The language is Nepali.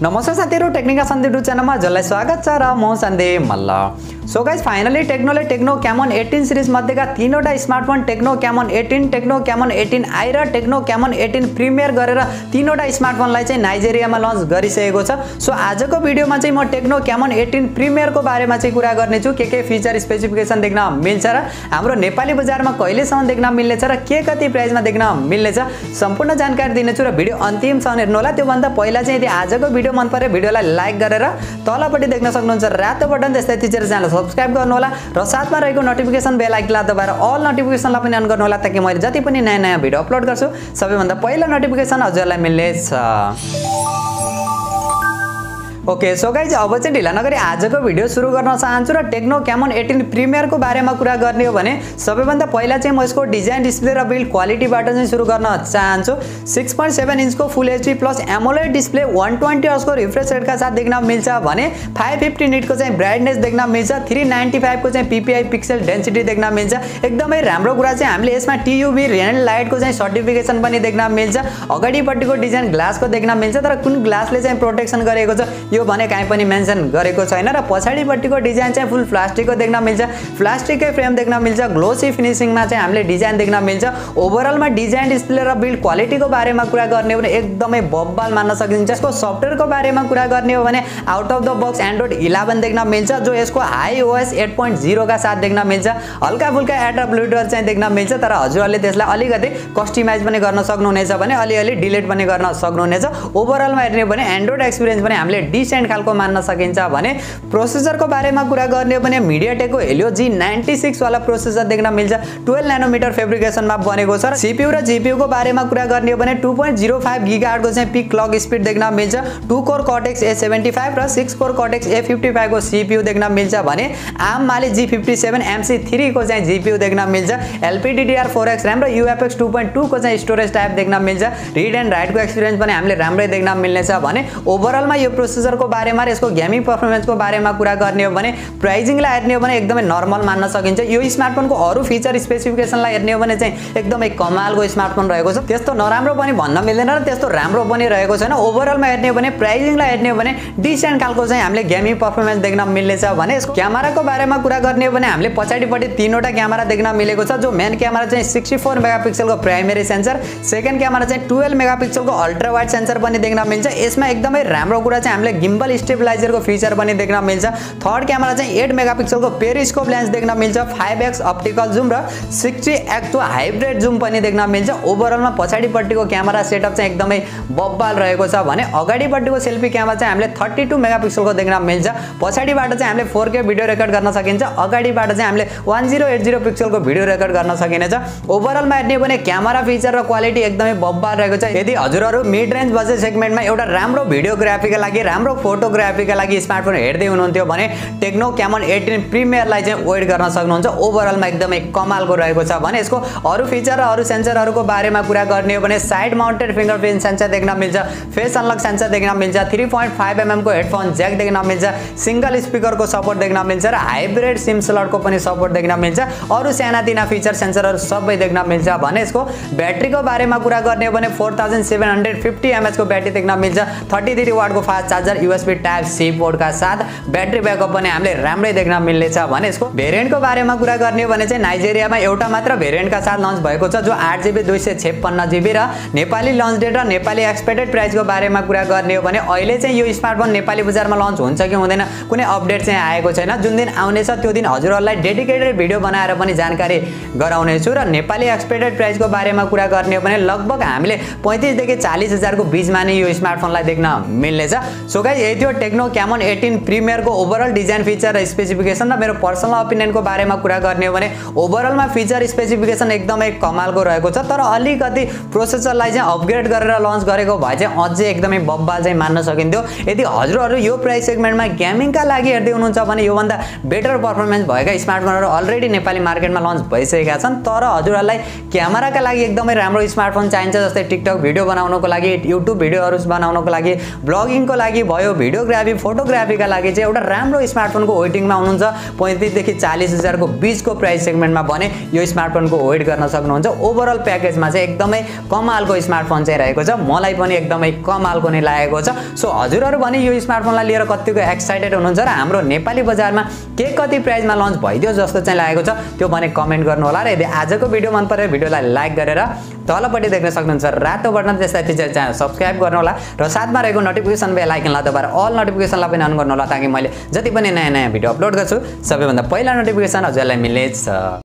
नमस्ते साथीहरु, टेक्निका सन्दीप च्यानलमा हजुरलाई स्वागत छ र म Sandeep Malla. So guys, finally टेक्नोले टेक्नो क्यामन 18 सिरिज मध्येका तीनवटा smartphone Tecno Camon 18, Tecno Camon 18i र टेक्नो क्यामन 18 प्रिमियर गरेर तीनवटा स्मार्टफोनलाई चाहिँ नाइजेरियामा लन्च गरिसकेको छ। सो आजको भिडियोमा चाहिँ म टेक्नो क्यामन 18 प्रिमियरको बारेमा चाहिँ कुरा गर्ने छु। के फिचर स्पेसिफिकेसन देख्न मिल्छ र हाम्रो नेपाली बजारमा कहिलेसम्म देख्न मिल्नेछ र के कति प्राइसमा देख्न मिल्नेछ सम्पूर्ण जानकारी दिनेछु र भिडियो अन्तिमसम्म हेर्नु होला। त्यो भन्दा पहिला चाहिँ यदि आजको भिडियो मन परे भिडियोलाई लाइक गरेर तलपट्टि देख्न सक्नुहुन्छ रातो बटन त्यस्तै थिचेर च्यानल सब्स्क्राइब गर्नु होला र साथमा रहेको नोटिफिकेसन बेल आइकनलाई दबाएर अल नोटिफिकेसनलाई पनि अन गर्नु होला ताकि मैले जति पनि नयाँ भिडियो अपलोड गर्छु सबैभन्दा पहिला नोटिफिकेसन हजुरलाई मिल्नेछ। ओके, सो गाइज अब चाहिँ ढिला नगरी आजको भिडियो सुरु गर्न चाहन्छु र टेक्नो क्यामन 18 प्रिमियरको बारेमा कुरा गर्ने हो भने सबैभन्दा पहिला चाहिँ म यसको डिजाइन डिस्प्ले र बिल्ड क्वालिटीबाट चाहिँ सुरु गर्न चाहन्छु। 6.7 इन्चको full HD plus AMOLED display 120 हर्ट्जको रिफ्रेश रेटका साथ देख्न मिल्छ भने 550 निटको चाहिँ ब्राइटनेस देख्न मिल्छ। 395 को चाहिँ पीपीआई पिक्सल डेन्सिटी देख्न मिल्छ। एकदमै राम्रो कुरा चाहिँ हामीले यसमा टीयूवी रेन लाइटको चाहिँ सर्टिफिकेसन पनि देख्न मिल्छ। अगाडिपट्टिको डिजाइन ग्लासको देख्न मिल्छ तर कुन ग्लासले चाहिँ प्रोटेक्सन गरेको छ यो भने कहीँ पनि मेन्सन गरेको छैन र पछाडिपट्टिको डिजाइन चाहिँ फुल प्लास्टिकको देख्न मिल्छ। प्लास्टिककै फ्रेम देख्न मिल्छ। ग्लोसी फिनिशिङमा चाहिँ हामीले डिजाइन देख्न मिल्छ। ओभरअलमा डिजाइन डिस्प्ले र बिल्ड क्वालिटीको बारेमा कुरा गर्ने हो भने एकदमै बब्बाल मान्न सकिन्छ। यसको सफ्टवेयरको बारेमा कुरा गर्ने हो भने out of the box android 11 देख्न मिल्छ जो यसको iOS 8.0 का साथ देख्न मिल्छ। हल्का फुल्का एडप्टर चाहिँ देख्न मिल्छ तर हजुरहरूले त्यसलाई अलिकति कस्टमाइज पनि गर्न सक्नुहुनेछ भने अलिअलि डिलिट पनि गर्न सक्नुहुनेछ। ओभरअलमा हेर्ने हो भने एन्ड्रोइड एक्सपिरियन्स पनि हामीले डिसेन्ट खालको मान्न सकिन्छ भने प्रोसेसरको बारेमा कुरा गर्ने हो भने मिडियाटेकको हेलियो G96 वाला प्रोसेसर देख्न मिल्छ। 12 नैनोमिटर फेब्रिकेसनमा बनेको छ। सीपीयू र जीपीयू को बारेमा कुरा गर्ने हो भने 2.05 गीगाहर्ट्ज को चाहिँ पिक क्लक स्पिड देख्न मिल्छ। 2 कोर कर्टेक्स A75 र 6 कोर कर्टेक्स A55 को सीपीयू देख्न मिल्छ भने ARM Mali G57 MC3 को चाहिँ जीपीयू देख्न मिल्छ। LPDDR4X RAM र UFS 2.2 को चाहिँ स्टोरेज टाइप देख्न मिल्छ। रिड एन्ड राइट को एक्सपिरियन्स पनि हामीले राम्रै देख्न मिल्नेछ भने ओभरअलमा यो प्रोसेसरको बारेमा यसको गेमिङ परफर्मेन्सको बारेमा कुरा गर्ने हो भने प्राइसिङलाई हेर्ने हो भने एकदमै नर्मल मान्न सकिन्छ। यो स्मार्टफोनको अरु फिचर स्पेसिफिकेसनलाई हेर्ने हो भने चाहिँ एकदमै कमालको स्मार्टफोन रहेको छ। त्यस्तो नराम्रो पनि भन्न मिल्दैन र त्यस्तो राम्रो पनि रहेको छैन। ओभरअलमा हेर्ने हो भने प्राइसिङलाई हेर्ने हो भने डिसेन्ट खालको चाहिँ हामीले गेमिङ परफर्मेन्स देख्न मिल्नेछ भने यसको क्यामेराको बारेमा कुरा गर्ने हो भने हामीले पछाडिपट्टि तीनवटा क्यामेरा देख्न मिलेको छ। जो मेन क्यामेरा चाहिँ 64 मेगापिक्सलको प्राइमेरी सेन्सर, सेकेन्ड क्यामेरा चाहिँ 12 मेगापिक्सलको अल्ट्रा वाइड सेन्सर पनि देख्न मिल्छ। यसमा एकदमै राम्रो कुरा चाहिँ हामीले गिम्बल स्टेबलाइजर को फीचर पनि देख्न मिल्छ। थर्ड क्यामेरा चाहिँ 8 मेगापिक्सलको पेरिस्कोप लेन्स देख्न मिल्छ। 5x अप्टिकल जुम र 60x को हाइब्रिड जुम पनि देख्न मिल्छ। ओभरअलमा पछाडिपट्टिको क्यामेरा सेटअप चाहिँ एकदमै बब्बाल रहेको छ भने अगाडिपट्टिको सेल्फी क्यामेरा चाहिँ हामीले 32 मेगापिक्सलको देख्न मिल्छ। पछाडिबाट चाहिँ हामीले 4K भिडियो रेकर्ड गर्न सकिन्छ। अगाडिबाट चाहिँ हामीले 1080 पिक्सलको भिडियो रेकर्ड गर्न सकिनेछ। ओभरअलमा हेर्ने भने क्यामेरा फिचर र क्वालिटी एकदमै बब्बाल रहेको छ। यदि हजुरहरू मिड रेन्ज बजेट सेगमेन्टमा एउटा राम्रो भिडियोग्राफीका लागि राम्रो फोटोग्राफीका लागि स्मार्टफोन हेर्दै हुनुहुन्थ्यो भने टेक्नो क्यामन 18 प्रिमियरलाई चाहिँ वेट गर्न सक्नुहुन्छ। ओभरअलमा एकदमै कमालको रहेको छ भने यसको अरु फिचर र अरु सेन्सरहरुको बारेमा कुरा गर्ने हो भने साइड माउन्टेड फिंगरप्रिन्ट सेन्सर देख्न मिल्छ। फेस अनलक सेन्सर देख्न मिल्छ। 3.5 mm को हेडफोन ज्याक देख्न मिल्छ। सिंगल स्पिकरको सपोर्ट देख्न मिल्छ र हाइब्रिड सिम स्लटको पनि सपोर्ट देख्न मिल्छ। अरु सानातिना फिचर सेन्सरहरु सबै देख्न मिल्छ भने यसको ब्याट्रीको बारेमा कुरा गर्ने हो भने 4750 mAh को ब्याट्री देख्न मिल्छ। 33 वाटको fast charger USB type C port का साथ ब्याट्री ब्याकअप पनि हामीले राम्रै देख्न मिल्नेछ भने यसको भेरिएन्टको बारेमा कुरा गर्ने हो भने चाहिँ नाइजेरियामा एउटा मात्र भेरिएन्टका साथ लन्च भएको छ जो 8GB 256GB र नेपाली लन्च डेट र नेपाली एक्सपेक्टेड प्राइसको बारेमा कुरा गर्ने हो भने अहिले चाहिँ यो स्मार्टफोन नेपाली बजारमा लन्च हुन्छ कि हुँदैन कुनै अपडेट चाहिँ आएको छैन। जुन दिन आउनेछ त्यो दिन हजुरहरूलाई डेडिकेटेड भिडियो बनाएर पनि जानकारी गराउने छु र नेपाली एक्सपेक्टेड प्राइसको बारेमा कुरा गर्ने हो भने लगभग हामीले 35 देखि 40 हजार को बीचमा नै यो स्मार्टफोनलाई देख्न मिल्नेछ। सो गाइस, यही थियो Tecno Camon 18 प्रिमियरको overall design feature र स्पेसिफिकेसन र मेरो पर्सनल ओपिनियनको बारेमा कुरा गर्ने हो भने ओभरअलमा फिचर स्पेसिफिकेसन एकदमै कमालको रहेको छ तर अलिकति प्रोसेसरलाई चाहिँ अपग्रेड गरेर लन्च गरेको भए चाहिँ अझै एकदमै बब्बाल चाहिँ मान्न सकिन्थ्यो। यदि हजुरहरू यो प्राइस सेगमेन्टमा गेमिङका लागि हेर्दै हुनुहुन्छ भने योभन्दा बेटर परफर्मेन्स भएका स्मार्टफोनहरू अलरेडी नेपाली मार्केटमा लन्च भइसकेका छन् तर हजुरहरूलाई क्यामेराका लागि एकदमै राम्रो स्मार्टफोन चाहिन्छ जस्तै टिकटक भिडियो बनाउनको लागि, युट्युब भिडियोहरू बनाउनको लागि, ब्लगिङको लागि भयो भिडियोग्राफी फोटोग्राफीका लागि चाहिँ एउटा राम्रो स्मार्टफोनको वेटिङमा हुनुहुन्छ 35 देखि 40,000 को बीचको प्राइस सेगमेन्टमा भने यो स्मार्टफोनको वेट गर्न सक्नुहुन्छ। ओभरअल प्याकेजमा चाहिँ एकदमै कमालको स्मार्टफोन चाहिँ रहेको छ, मलाई पनि एकदमै कमालको नै लागेको छ। सो हजुरहरू भने यो स्मार्टफोनलाई लिएर कतिको एक्साइटेड हुनुहुन्छ र हाम्रो नेपाली बजारमा के कति प्राइसमा लन्च भइदियो जस्तो चाहिँ लागेको छ त्यो भने कमेन्ट गर्नु होला र यदि आजको भिडियो मन पर्यो भिडियोलाई लाइक गरेर तलपट्टि देख्न सक्नुहुन्छ रातो बटन त्यसलाई थिचेर च्यानल सब्स्क्राइब गर्नु होला र साथमा रहेको नोटिफिकेसन बेल आइकनलाई दबाएर अल नोटिफिकेसनलाई पनि अन गर्नु होला ताकि मैले जति पनि नयाँ भिडियो अपलोड गर्छु सबैभन्दा पहिला नोटिफिकेसन हजुरलाई मिल्नेछ।